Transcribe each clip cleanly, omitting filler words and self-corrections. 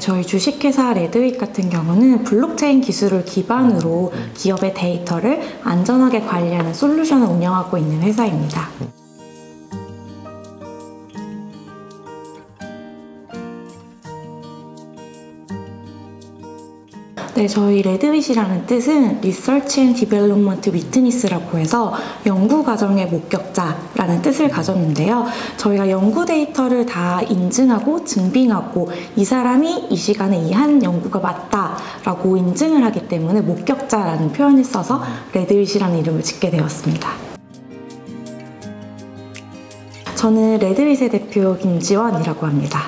저희 주식회사 레드윗 같은 경우는 블록체인 기술을 기반으로 기업의 데이터를 안전하게 관리하는 솔루션을 운영하고 있는 회사입니다. 네, 저희 레드윗이라는 뜻은 Research and Development Witness라고 해서 연구 과정의 목격자라는 뜻을 가졌는데요. 저희가 연구 데이터를 다 인증하고 증빙하고 이 사람이 이 시간에 이 한 연구가 맞다라고 인증을 하기 때문에 목격자라는 표현을 써서 레드윗이라는 이름을 짓게 되었습니다. 저는 레드윗의 대표 김지원이라고 합니다.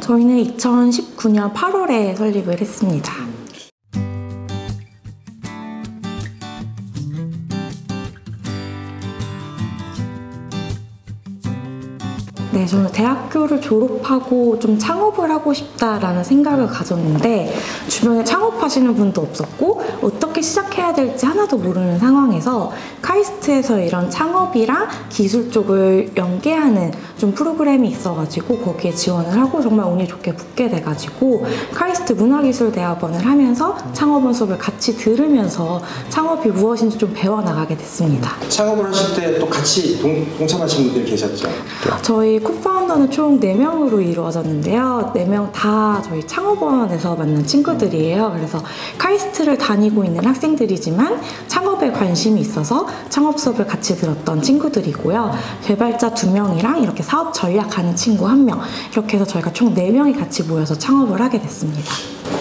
저희는 2019년 8월에 설립을 했습니다. 네, 저는 대학교를 졸업하고 좀 창업을 하고 싶다라는 생각을 가졌는데 주변에 창업하시는 분도 없었고 어떻게 시작해야 될지 하나도 모르는 상황에서 카이스트에서 이런 창업이랑 기술 쪽을 연계하는 좀 프로그램이 있어가지고 거기에 지원을 하고 정말 운이 좋게 붙게 돼가지고 카이스트 문화기술대학원을 하면서 창업원 수업을 같이 들으면서 창업이 무엇인지 좀 배워나가게 됐습니다. 창업을 하실 때 또 같이 동참하신 분들이 계셨죠? 저희 코파운더는 총 4명으로 이루어졌는데요. 4명 다 저희 창업원에서 만난 친구들이에요. 그래서 카이스트를 다니고 있는 학생들이지만 창업에 관심이 있어서 창업 수업을 같이 들었던 친구들이고요. 개발자 2명이랑 이렇게 사업 전략하는 친구 1명 이렇게 해서 저희가 총 4명이 같이 모여서 창업을 하게 됐습니다.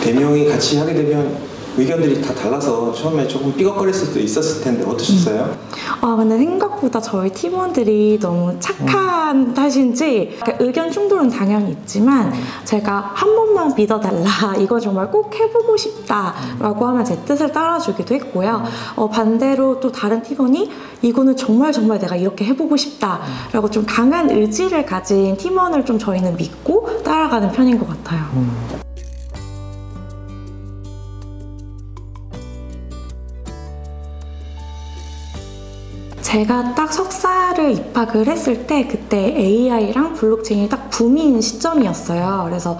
4명이 같이 하게 되면 의견들이 다 달라서 처음에 조금 삐걱거릴 수도 있었을 텐데 어떠셨어요? 근데 생각보다 저희 팀원들이 너무 착한 탓인지 의견 충돌은 당연히 있지만 제가 한 번만 믿어달라, 이거 정말 꼭 해보고 싶다라고 하면 제 뜻을 따라주기도 했고요. 반대로 또 다른 팀원이 이거는 정말 내가 이렇게 해보고 싶다라고 좀 강한 의지를 가진 팀원을 좀 저희는 믿고 따라가는 편인 것 같아요. 제가 딱 석사를 입학을 했을 때 그때 AI랑 블록체인이 딱 붐인 시점이었어요. 그래서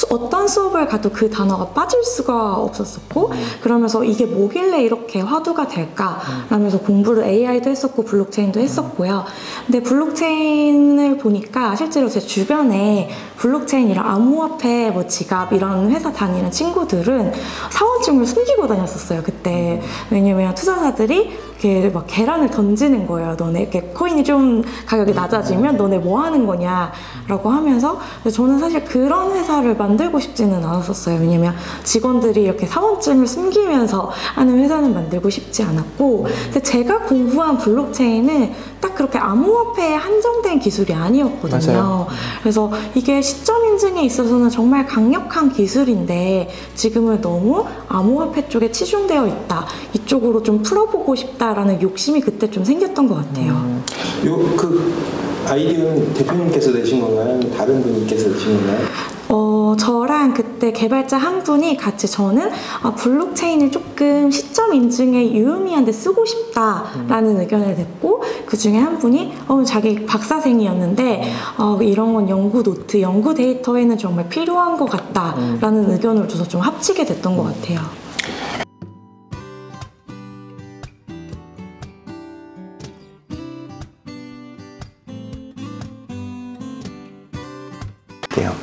어떤 수업을 가도 그 단어가 빠질 수가 없었었고 그러면서 이게 뭐길래 이렇게 화두가 될까 라면서 공부를 AI도 했었고 블록체인도 했었고요. 근데 블록체인을 보니까 실제로 제 주변에 블록체인이랑 암호화폐, 지갑 이런 회사 다니는 친구들은 사원증을 숨기고 다녔었어요, 그때. 왜냐면 투자자들이 이렇게 막 계란을 던지는 거예요. 너네 이렇게 코인이 좀 가격이 낮아지면 너네 뭐 하는 거냐 라고 하면서. 저는 사실 그런 회사를 만들고 싶지는 않았었어요. 왜냐면 직원들이 이렇게 사원증을 숨기면서 하는 회사는 만들고 싶지 않았고, 근데 제가 공부한 블록체인은 딱 그렇게 암호화폐에 한정된 기술이 아니었거든요. 맞아요. 그래서 이게 시점 인증에 있어서는 정말 강력한 기술인데 지금은 너무 암호화폐 쪽에 치중되어 있다, 이쪽으로 좀 풀어보고 싶다라는 욕심이 그때 좀 생겼던 것 같아요. 그 아이디어는 대표님께서 내신 건가요? 아니면 다른 분께서 내신 건가요? 저랑 그때 개발자 한 분이 같이, 저는 블록체인을 조금 시점 인증에 유의미한데 쓰고 싶다라는 의견을 냈고, 그 중에 한 분이 자기 박사생이었는데 이런 건 연구 노트, 연구 데이터에는 정말 필요한 것 같다라는 의견을 줘서 좀 합치게 됐던 것 같아요.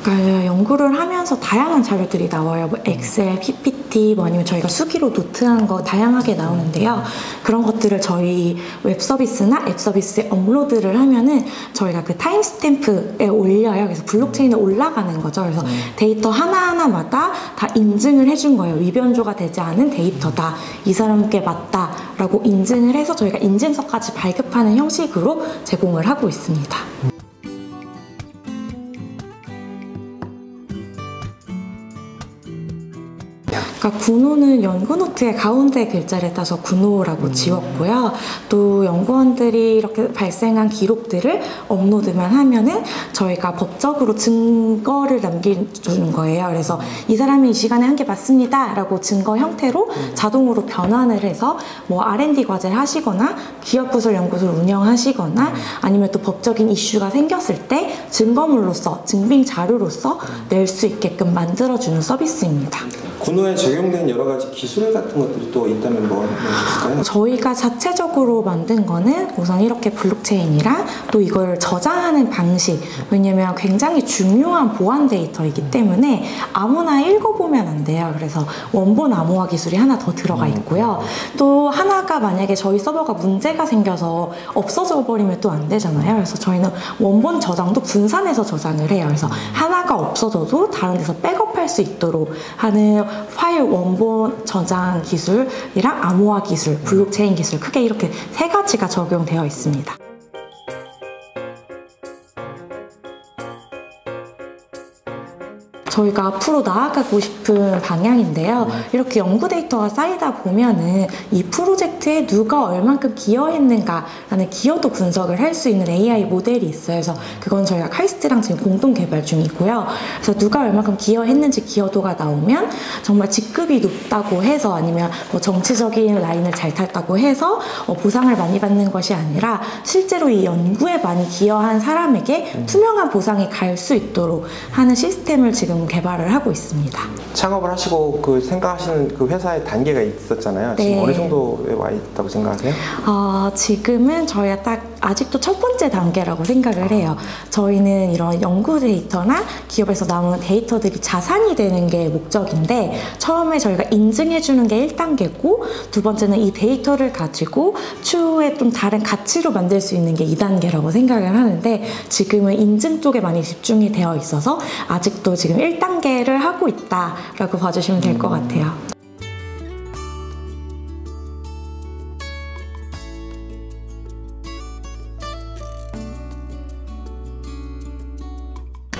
그러니까 연구를 하면서 다양한 자료들이 나와요. 엑셀, PPT, 아니면 저희가 수기로 노트한 거 다양하게 나오는데요. 그런 것들을 저희 웹 서비스나 앱 서비스에 업로드를 하면은 저희가 그 타임스탬프에 올려요. 그래서 블록체인에 올라가는 거죠. 그래서 데이터 하나하나마다 다 인증을 해준 거예요. 위변조가 되지 않은 데이터다, 이 사람께 맞다라고 인증을 해서 저희가 인증서까지 발급하는 형식으로 제공을 하고 있습니다. 그러니까 저희가 군호는 연구노트의 가운데 글자를 따서 군호라고 지웠고요. 또 연구원들이 이렇게 발생한 기록들을 업로드만 하면은 저희가 법적으로 증거를 남겨주는 거예요. 그래서 이 사람이 이 시간에 한 게 맞습니다 라고 증거 형태로 자동으로 변환을 해서 뭐 R&D 과제를 하시거나 기업부설 연구소를 운영하시거나 아니면 또 법적인 이슈가 생겼을 때 증거물로서 증빙 자료로서 낼 수 있게끔 만들어주는 서비스입니다. 군호에 적용된 여러 가지 기술 같은 것들이 또 있다면 뭐가 있을까요? 저희가 자체적으로 만든 거는 우선 이렇게 블록체인이랑 또 이걸 저장하는 방식, 왜냐면 굉장히 중요한 보안 데이터이기 때문에 아무나 읽어보면 안 돼요. 그래서 원본 암호화 기술이 하나 더 들어가 있고요. 또 하나가 만약에 저희 서버가 문제가 생겨서 없어져 버리면 또 안 되잖아요. 그래서 저희는 원본 저장도 분산해서 저장을 해요. 그래서 하나가 없어져도 다른 데서 백업할 수 있도록 하는 파일 원본 저장 기술이랑 암호화 기술, 블록체인 기술 크게 이렇게 세 가지가 적용되어 있습니다. 저희가 앞으로 나아가고 싶은 방향인데요. 이렇게 연구 데이터가 쌓이다 보면은 이 프로젝트에 누가 얼만큼 기여했는가라는 기여도 분석을 할 수 있는 AI 모델이 있어요. 그래서 그건 저희가 카이스트랑 지금 공동 개발 중이고요. 그래서 누가 얼만큼 기여했는지 기여도가 나오면 정말 직급이 높다고 해서 아니면 뭐 정치적인 라인을 잘 탔다고 해서 보상을 많이 받는 것이 아니라 실제로 이 연구에 많이 기여한 사람에게 투명한 보상이 갈 수 있도록 하는 시스템을 지금 개발을 하고 있습니다. 창업을 하시고 그 생각하시는 그 회사의 단계가 있었잖아요. 네. 지금 어느 정도에 와 있다고 생각하세요? 지금은 저희가 딱 아직도 첫 번째 단계라고 생각을 해요. 저희는 이런 연구 데이터나 기업에서 나오는 데이터들이 자산이 되는 게 목적인데 처음에 저희가 인증해주는 게 1단계고 두 번째는 이 데이터를 가지고 추후에 좀 다른 가치로 만들 수 있는 게 2단계라고 생각을 하는데 지금은 인증 쪽에 많이 집중이 되어 있어서 아직도 지금 1단계를 하고 있다라고 봐주시면 될 것 같아요.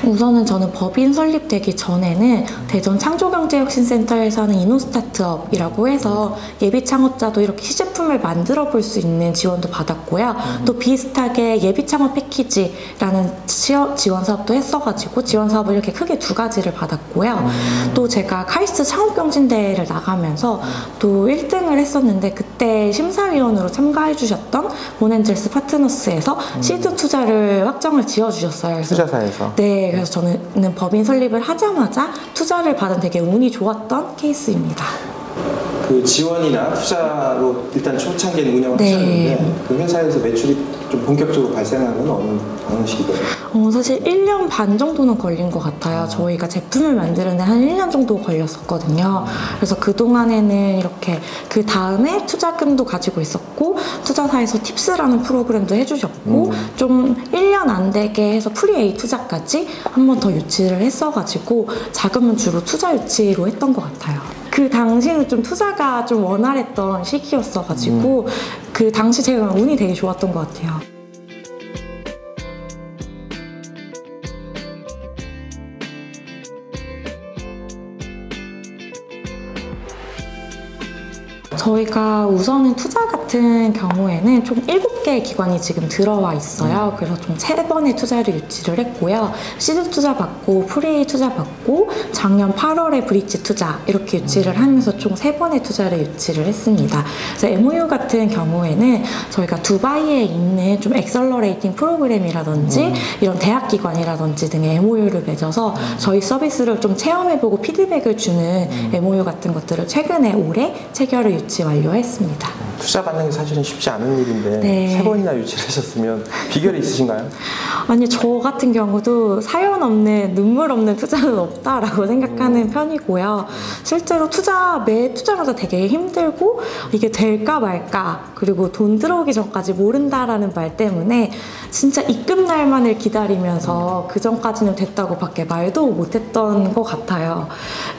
우선은 저는 법인 설립되기 전에는 대전 창조경제혁신센터에서 하는 이노스타트업이라고 해서 예비 창업자도 이렇게 시제품을 만들어 볼 수 있는 지원도 받았고요. 또 비슷하게 예비 창업 패키지라는 지원 사업도 했어가지고 지원 사업을 이렇게 크게 두 가지를 받았고요. 또 제가 카이스트 창업경진대회를 나가면서 또 1등을 했었는데 그때 심사위원으로 참가해 주셨던 본엔젤스 파트너스에서 시드 투자를 확정을 지어주셨어요. 투자사에서? 네. 그래서 저는 법인 설립을 하자마자 투자를 받은 되게 운이 좋았던 케이스입니다. 그 지원이나 투자로 일단 초창기에는 운영을 하셨는데 그 회사에서 매출이 좀 본격적으로 발생한 건 어느 시기예요? 사실 1년 반 정도는 걸린 것 같아요. 저희가 제품을 만드는데 한 1년 정도 걸렸었거든요. 그래서 그동안에는 이렇게 그 다음에 투자금도 가지고 있었고 투자사에서 팁스라는 프로그램도 해주셨고 좀 1년 안 되게 해서 프리-A 투자까지 한 번 더 유치를 했어가지고 자금은 주로 투자 유치로 했던 것 같아요. 그 당시는 좀 투자가 좀 원활했던 시기였어가지고 그 당시 제가 운이 되게 좋았던 것 같아요. 저희가 우선은 투자 같은 경우에는 총 7개의 기관이 지금 들어와 있어요. 그래서 총 3번의 투자를 유치를 했고요. 시드 투자 받고 프리 투자 받고 작년 8월에 브릿지 투자 이렇게 유치를 하면서 총 3번의 투자를 유치를 했습니다. 그래서 MOU 같은 경우에는 저희가 두바이에 있는 좀 엑셀러레이팅 프로그램이라든지 이런 대학기관이라든지 등의 MOU를 맺어서 저희 서비스를 좀 체험해보고 피드백을 주는 MOU 같은 것들을 최근에 올해 체결을 유치 완료했습니다. 투자 받는 게 사실은 쉽지 않은 일인데 3번이나 유치를 하셨으면 비결이 있으신가요? 아니 저 같은 경우도 사연 없는 눈물 없는 투자는 없다라고 생각하는 편이고요. 실제로 매 투자마다 되게 힘들고 이게 될까 말까 그리고 돈 들어오기 전까지 모른다라는 말 때문에 진짜 입금 날만을 기다리면서 그 전까지는 됐다고 밖에 말도 못했던 것 같아요.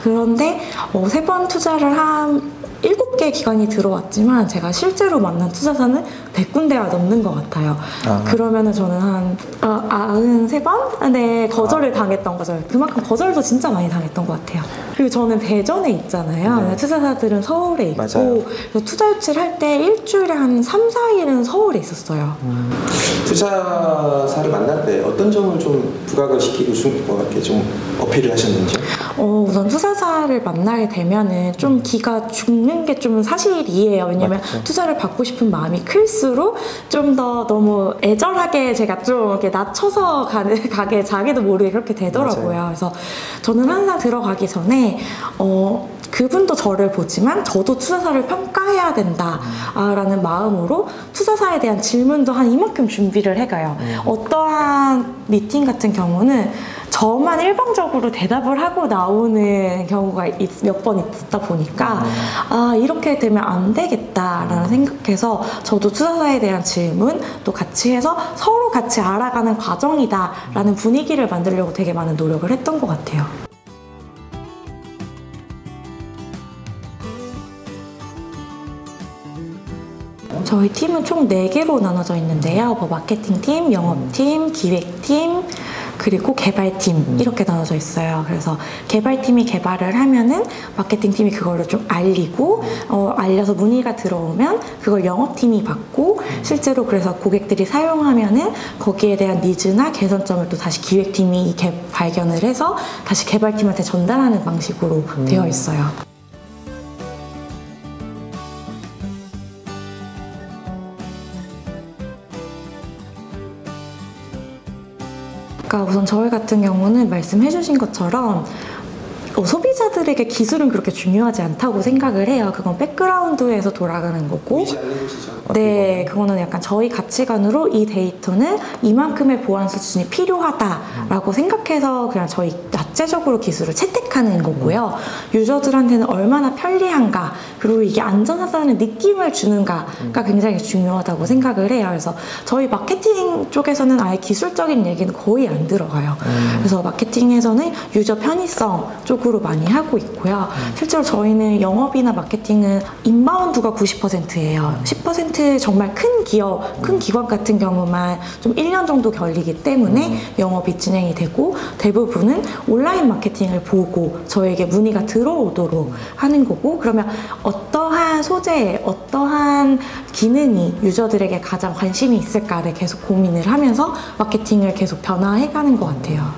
그런데 3번 투자를 한 7개 개의 기관이 들어왔지만 제가 실제로 만난 투자사는 100군데가 넘는 것 같아요. 그러면은 저는 한 93번? 네, 거절을 당했던 거죠. 그만큼 거절도 진짜 많이 당했던 것 같아요. 그리고 저는 대전에 있잖아요. 투자사들은 서울에 있고 그래서 투자 유치를 할 때 일주일에 한 3, 4일은 서울에 있었어요. 투자사를 만날 때 어떤 점을 좀 부각을 시키고 이렇게 좀 어필을 하셨는지? 우선 투자사를 만나게 되면은 좀 기가 죽는 게 좀 사실이에요. 왜냐면 맞죠. 투자를 받고 싶은 마음이 클수록 좀 더 너무 애절하게 제가 좀 이렇게 낮춰서 가게 자기도 모르게 그렇게 되더라고요. 맞아요. 그래서 저는 항상 들어가기 전에 그분도 저를 보지만 저도 투자사를 평가해야 된다라는 마음으로 투자사에 대한 질문도 한 이만큼 준비를 해가요. 어떠한 미팅 같은 경우는 저만 일방적으로 대답을 하고 나오는 경우가 몇 번 있다 보니까 이렇게 되면 안 되겠다라는 생각해서 저도 투자사에 대한 질문 또 같이 해서 서로 같이 알아가는 과정이다라는 분위기를 만들려고 되게 많은 노력을 했던 것 같아요. 저희 팀은 총 4개로 나눠져 있는데요. 마케팅팀, 영업팀, 기획팀, 그리고 개발팀 이렇게 나눠져 있어요. 그래서 개발팀이 개발을 하면은 마케팅팀이 그거를 좀 알리고 알려서 문의가 들어오면 그걸 영업팀이 받고 실제로 그래서 고객들이 사용하면은 거기에 대한 니즈나 개선점을 또 다시 기획팀이 발견을 해서 다시 개발팀한테 전달하는 방식으로 되어 있어요. 우선 저희 같은 경우는 말씀해주신 것처럼 소비자들에게 기술은 그렇게 중요하지 않다고 생각을 해요. 그건 백그라운드에서 돌아가는 거고 네, 그거는 약간 저희 가치관으로 이 데이터는 이만큼의 보안 수준이 필요하다라고 생각해서 그냥 저희 자체적으로 기술을 채택하는 거고요. 유저들한테는 얼마나 편리한가 그리고 이게 안전하다는 느낌을 주는가가 굉장히 중요하다고 생각을 해요. 그래서 저희 마케팅 쪽에서는 아예 기술적인 얘기는 거의 안 들어가요. 그래서 마케팅에서는 유저 편의성 쪽으로 많이 하고 있고요. 실제로 저희는 영업이나 마케팅은 인바운드가 90%예요. 10% 정말 큰 기업, 큰 기관 같은 경우만 좀 1년 정도 걸리기 때문에 영업이 진행이 되고 대부분은 온라인 마케팅을 보고 저에게 문의가 들어오도록 하는 거고 그러면 어떠한 소재에 어떠한 기능이 유저들에게 가장 관심이 있을까를 계속 고민을 하면서 마케팅을 계속 변화해가는 것 같아요.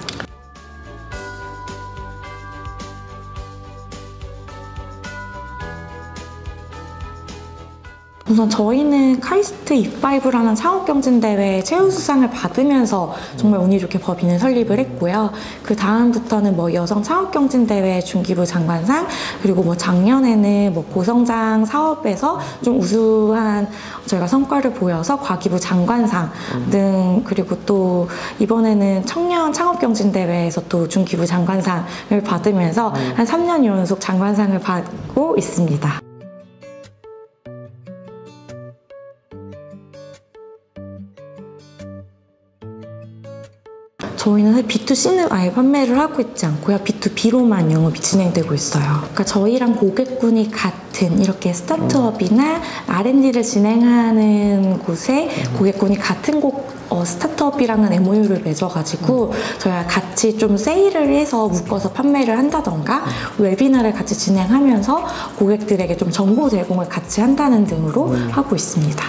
우선 저희는 카이스트 E5라는 창업경진대회 최우수상을 받으면서 정말 운이 좋게 법인을 설립을 했고요. 그 다음부터는 여성 창업경진대회 중기부 장관상 그리고 작년에는 고성장 사업에서 좀 우수한 저희가 성과를 보여서 과기부 장관상 등 그리고 또 이번에는 청년 창업경진대회에서 또 중기부 장관상을 받으면서 한 3년 연속 장관상을 받고 있습니다. 저희는 사실 B2C는 아예 판매를 하고 있지 않고요. B2B로만 영업이 진행되고 있어요. 그러니까 저희랑 고객군이 같은 이렇게 스타트업이나 R&D를 진행하는 곳에 고객군이 같은 스타트업이랑은 MOU를 맺어가지고 저희가 같이 좀 세일을 해서 묶어서 판매를 한다던가 웨비나를 같이 진행하면서 고객들에게 좀 정보 제공을 같이 한다는 등으로 하고 있습니다.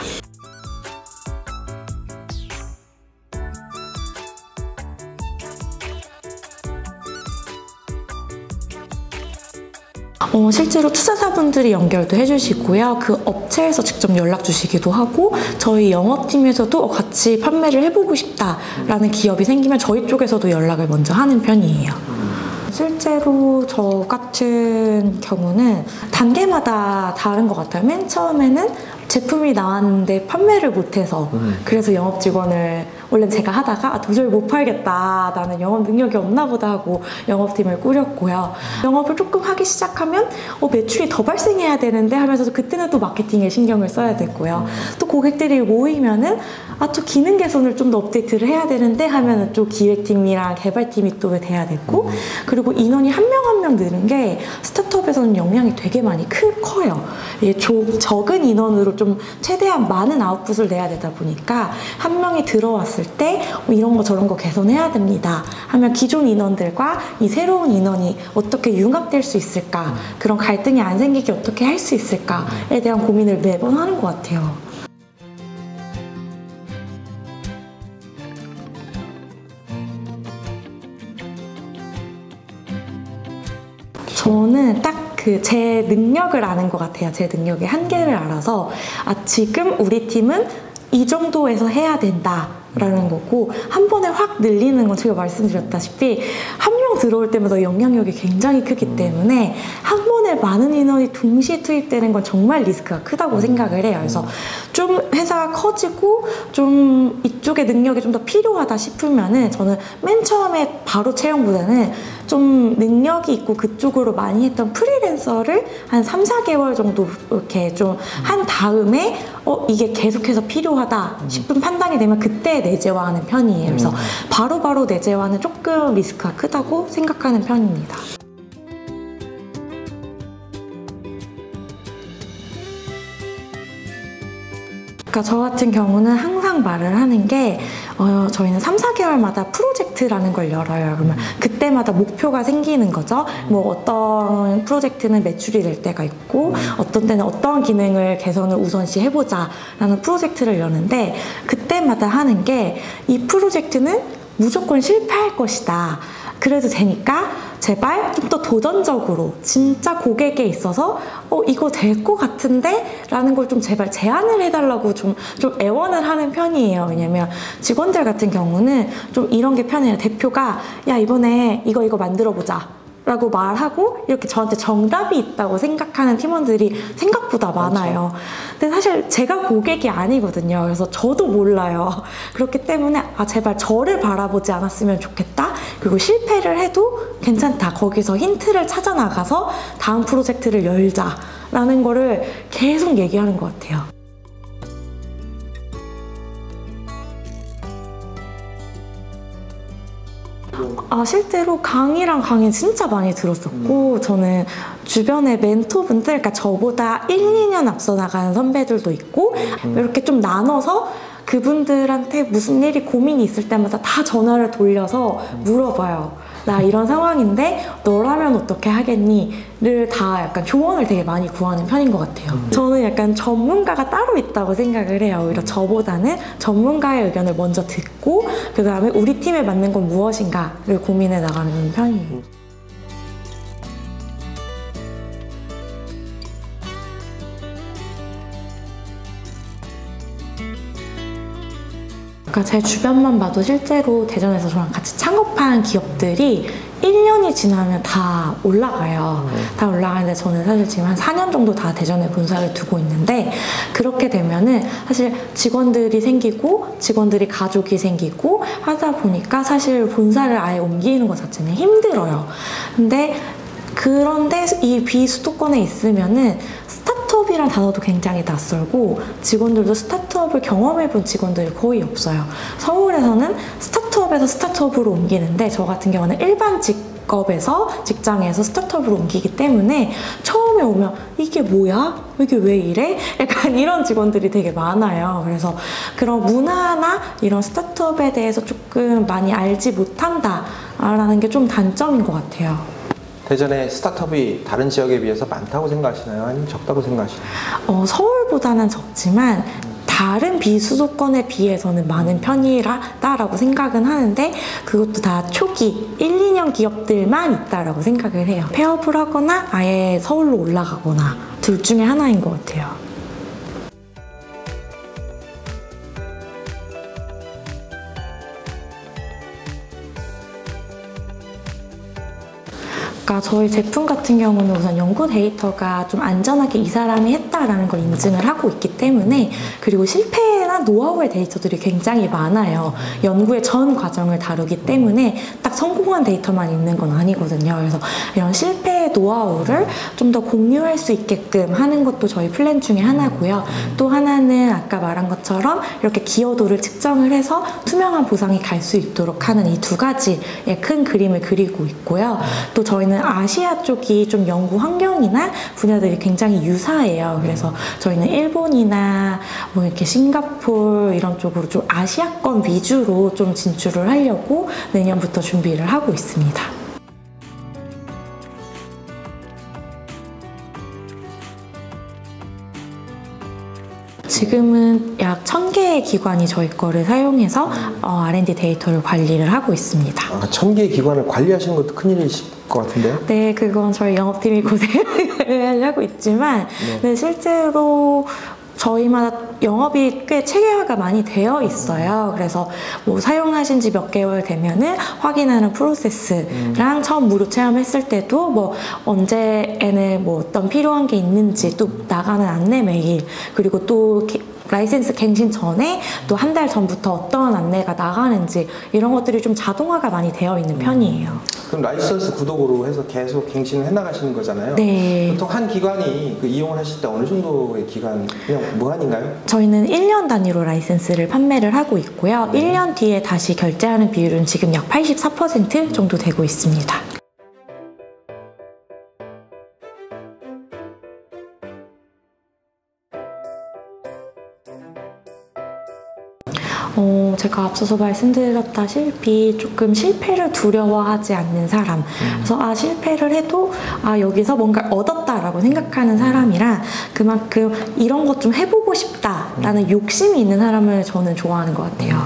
실제로 투자사분들이 연결도 해주시고요. 그 업체에서 직접 연락 주시기도 하고 저희 영업팀에서도 같이 판매를 해보고 싶다라는 기업이 생기면 저희 쪽에서도 연락을 먼저 하는 편이에요. 실제로 저 같은 경우는 단계마다 다른 것 같아요. 맨 처음에는 제품이 나왔는데 판매를 못해서 그래서 영업 직원을 원래 제가 하다가 도저히 못 팔겠다 나는 영업 능력이 없나 보다 하고 영업팀을 꾸렸고요. 영업을 조금 하기 시작하면 매출이 더 발생해야 되는데 하면서 그때는 또 마케팅에 신경을 써야 됐고요. 또 고객들이 모이면은 또 기능 개선을 좀 더 업데이트를 해야 되는데 하면은 또 기획팀이랑 개발팀이 또 돼야 되고 그리고 인원이 한 명 한 명 느는 게 스타트업에서는 영향이 되게 많이 커요. 이게 적은 인원으로 좀 최대한 많은 아웃풋을 내야 되다 보니까 한 명이 들어왔을 때 이런 거 저런 거 개선해야 됩니다 하면 기존 인원들과 이 새로운 인원이 어떻게 융합될 수 있을까, 그런 갈등이 안 생기게 어떻게 할 수 있을까에 대한 고민을 매번 하는 것 같아요. 저는 딱 제 능력을 아는 것 같아요. 제 능력의 한계를 알아서 지금 우리 팀은 이 정도에서 해야 된다 라는 거고, 한 번에 확 늘리는 건 제가 말씀드렸다시피 한 명 들어올 때마다 영향력이 굉장히 크기 때문에 한 번에 많은 인원이 동시에 투입되는 건 정말 리스크가 크다고 생각을 해요. 그래서 좀 회사가 커지고 좀 이쪽의 능력이 좀 더 필요하다 싶으면은 저는 맨 처음에 바로 채용보다는 좀 능력이 있고 그쪽으로 많이 했던 프리랜서를 한 3, 4개월 정도 이렇게 좀 한 다음에 이게 계속해서 필요하다 싶은 판단이 되면 그때 내재화하는 편이에요. 그래서 바로바로 내재화는 조금 리스크가 크다고 생각하는 편입니다. 그러니까 저 같은 경우는 항상 말을 하는 게 저희는 3, 4개월마다 프로젝트라는 걸 열어요. 그러면 그때마다 목표가 생기는 거죠. 뭐 어떤 프로젝트는 매출이 될 때가 있고 어떤 때는 어떤 기능을 개선을 우선시 해보자 라는 프로젝트를 여는데, 그때마다 하는 게 이 프로젝트는 무조건 실패할 것이다. 그래도 되니까 제발 좀 더 도전적으로 진짜 고객에 있어서 이거 될 것 같은데? 라는 걸 좀 제발 제안을 해달라고 좀 애원을 하는 편이에요. 왜냐면 직원들 같은 경우는 좀 이런 게 편해요. 대표가 야 이번에 이거 만들어보자 라고 말하고 이렇게 저한테 정답이 있다고 생각하는 팀원들이 생각보다 많아요. 근데 사실 제가 고객이 아니거든요. 그래서 저도 몰라요. 그렇기 때문에 제발 저를 바라보지 않았으면 좋겠다. 그리고 실패를 해도 괜찮다. 거기서 힌트를 찾아 나가서 다음 프로젝트를 열자라는 거를 계속 얘기하는 것 같아요. 실제로 강의랑 강의 진짜 많이 들었었고 저는 주변에 멘토분들, 그러니까 저보다 1, 2년 앞서 나가는 선배들도 있고 이렇게 좀 나눠서 그분들한테 무슨 일이 고민이 있을 때마다 다 전화를 돌려서 물어봐요. 나 이런 상황인데 너라면 어떻게 하겠니?를 다 약간 조언을 되게 많이 구하는 편인 것 같아요. 저는 약간 전문가가 따로 있다고 생각을 해요. 오히려 저보다는 전문가의 의견을 먼저 듣고 그 다음에 우리 팀에 맞는 건 무엇인가를 고민해 나가는 편이에요. 그러니까 제 주변만 봐도 실제로 대전에서 저랑 같이 창업한 기업들이 1년이 지나면 다 올라가요. 다 올라가는데 저는 사실 지금 한 4년 정도 다 대전에 본사를 두고 있는데, 그렇게 되면은 사실 직원들이 생기고 직원들이 가족이 생기고 하다 보니까 사실 본사를 아예 옮기는 것 자체는 힘들어요. 그런데 이 비수도권에 있으면은 스타트업이란 단어도 굉장히 낯설고 직원들도 스타트업을 경험해본 직원들이 거의 없어요. 서울에서는 스타트업에서 스타트업으로 옮기는데 저 같은 경우는 일반 직장에서 스타트업으로 옮기기 때문에 처음에 오면 이게 뭐야? 이게 왜 이래? 약간 이런 직원들이 되게 많아요. 그래서 그런 문화나 이런 스타트업에 대해서 조금 많이 알지 못한다라는 게 좀 단점인 것 같아요. 대전에 스타트업이 다른 지역에 비해서 많다고 생각하시나요? 아니면 적다고 생각하시나요? 서울보다는 적지만 다른 비수도권에 비해서는 많은 편이다라고 생각은 하는데, 그것도 다 초기 1, 2년 기업들만 있다라고 생각을 해요. 폐업을 하거나 아예 서울로 올라가거나 둘 중에 하나인 것 같아요. 그러니까 저희 제품 같은 경우는 우선 연구 데이터가 좀 안전하게 이 사람이 했다라는 걸 인증을 하고 있기 때문에, 그리고 실패나 노하우의 데이터들이 굉장히 많아요. 연구의 전 과정을 다루기 때문에 딱 성공한 데이터만 있는 건 아니거든요. 그래서 이런 실패의 노하우를 좀 더 공유할 수 있게끔 하는 것도 저희 플랜 중에 하나고요. 또 하나는 아까 말한 것처럼 이렇게 기여도를 측정을 해서 투명한 보상이 갈 수 있도록 하는 이 두 가지의 큰 그림을 그리고 있고요. 또 저희는 아시아 쪽이 좀 연구 환경이나 분야들이 굉장히 유사해요. 그래서 저희는 일본이나 뭐 이렇게 싱가포르 이런 쪽으로 좀 아시아권 위주로 좀 진출을 하려고 내년부터 준비를 하고 있습니다. 지금은 약 1000개의 기관이 저희 거를 사용해서 R&D 데이터를 관리를 하고 있습니다. 1000개의 기관을 관리하시는 것도 큰일이실 것 같은데요? 네, 그건 저희 영업팀이 고생을 하고 있지만 네, 실제로 저희마다 영업이 꽤 체계화가 많이 되어 있어요. 그래서 뭐 사용하신 지 몇 개월 되면은 확인하는 프로세스랑 처음 무료 체험했을 때도 뭐 언제에는 뭐 어떤 필요한 게 있는지 또 나가는 안내 메일 그리고 또 라이센스 갱신 전에 또 한 달 전부터 어떤 안내가 나가는지 이런 것들이 좀 자동화가 많이 되어 있는 편이에요. 그럼 라이선스 구독으로 해서 계속 갱신을 해나가시는 거잖아요. 네. 보통 한 기관이 그 이용을 하실 때 어느 정도의 기간, 그냥 무한인가요? 저희는 1년 단위로 라이센스를 판매를 하고 있고요. 1년 뒤에 다시 결제하는 비율은 지금 약 84% 정도 되고 있습니다. 제가 앞서서 말씀드렸다시피 조금 실패를 두려워하지 않는 사람. 그래서 실패를 해도 여기서 뭔가 얻었다라고 생각하는 사람이라 그만큼 이런 것 좀 해보고 싶다라는 욕심이 있는 사람을 저는 좋아하는 것 같아요.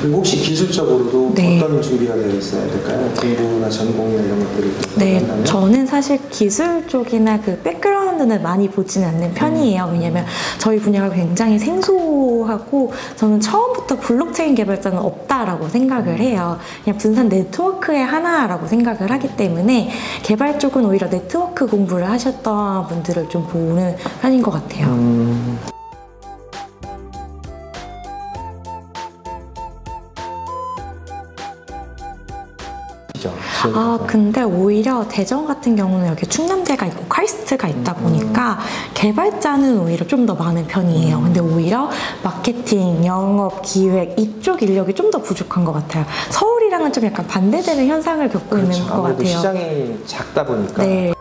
그리고 혹시 기술적으로도 네. 어떤 준비가 되어 있어야 될까요? 공부나 전공이나 이런 것들이 네, 한다면? 저는 사실 기술 쪽이나 그 백그라운드는 많이 보지는 않는 편이에요. 왜냐면 저희 분야가 굉장히 생소하고 저는 처음부터 블록체인 개발자는 없다라고 생각을 해요. 그냥 분산 네트워크의 하나라고 생각을 하기 때문에 개발 쪽은 오히려 네트워크 공부를 하셨던 분들을 좀 보는 편인 것 같아요. 근데 오히려 대전 같은 경우는 여기 충남대가 있고 카이스트가 있다 보니까 개발자는 오히려 좀 더 많은 편이에요. 근데 오히려 마케팅, 영업, 기획 이쪽 인력이 좀 더 부족한 것 같아요. 서울이랑은 좀 약간 반대되는 현상을 겪고 있는 것 아무래도 같아요. 시장이 작다 보니까. 네.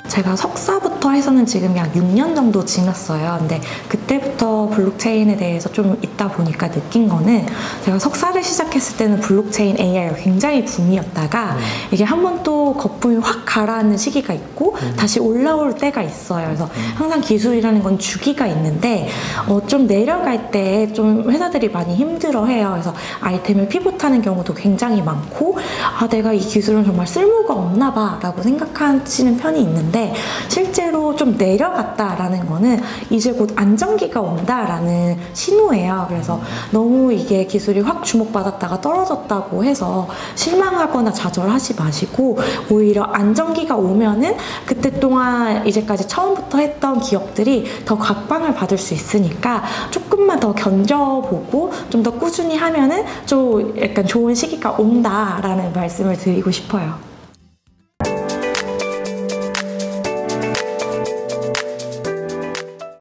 제가 석사부터 해서는 지금 약 6년 정도 지났어요. 근데 그때부터 블록체인에 대해서 좀 있다 보니까 느낀 거는 제가 석사를 시작했을 때는 블록체인 AI가 굉장히 붐이었다가 이게 한 번 또 거품이 확 가라앉는 시기가 있고 다시 올라올 때가 있어요. 그래서 항상 기술이라는 건 주기가 있는데 좀 내려갈 때 좀 회사들이 많이 힘들어해요. 그래서 아이템을 피봇하는 경우도 굉장히 많고 내가 이 기술은 정말 쓸모가 없나 봐 라고 생각하시는 편이 있는데 실제로 좀 내려갔다라는 거는 이제 곧 안정기가 온다라는 신호예요. 그래서 너무 이게 기술이 확 주목받았다가 떨어졌다고 해서 실망하거나 좌절하지 마시고 오히려 안정기가 오면은 그때 동안 이제까지 처음부터 했던 기업들이 더 각광을 받을 수 있으니까 조금만 더 견뎌보고 좀 더 꾸준히 하면은 좀 약간 좋은 시기가 온다라는 말씀을 드리고 싶어요.